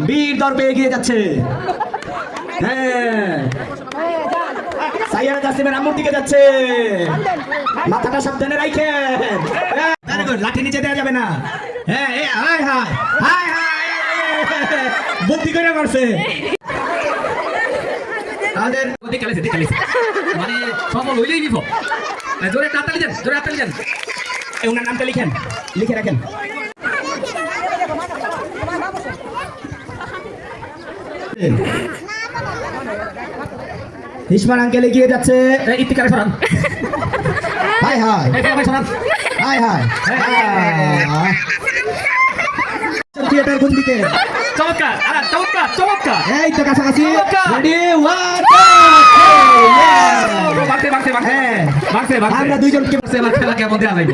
বীর দর্পে এগিয়ে যাচ্ছে। হ্যাঁ, সাইয়ারা জাসিমের আম্মুর দিকে যাচ্ছে। মাথাটা সাবধানে রাখেন। ভেরি গুড, লাঠি নিচে দেওয়া যাবে না। হ্যাঁ, হাই হাই হাই হাই, বুদ্ধি করে করছে। আমাদের মানে সফল হইলেই বিফল। জোরে হাততালি দেন, জোরে হাততালি দেন। ওনার নামটা লিখেন, লিখে রাখেন। ইসমান আঙ্কেল এগিয়ে যাচ্ছে। ইফতিকারে সরান, হাই হাই সরান। High high. থিয়েটার কোন দিকে? চমৎকার, চমৎকার, চমৎকার। এই তো কাছাকাছি। রেডি, ওয়ান, আমরা দুইজনকে খেলা কেমন দেওয়া যাইব?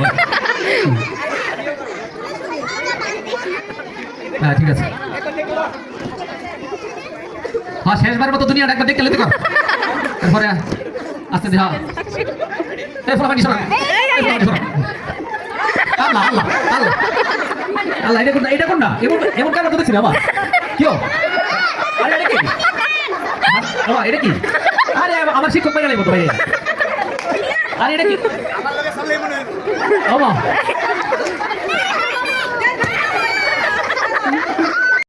হ্যাঁ, ঠিক আছে। হ্যাঁ, শেষবার মতো দুনিয়াটা একবার দেখতে লেতে কর। এরপরে আস্তে দেখা। এই ফলাফানি সরা, আল্লাহ আল্লাহ আল্লাহ আল্লাহ। এটা কোনটা? এমন কারণ তো দেখছি বাবা। কেউ আরে এটা কি? বাবা এটা কি? আরে আমার শিক্ষক পাই গেলে মতো ভাই। আরে এটা কি? বাবা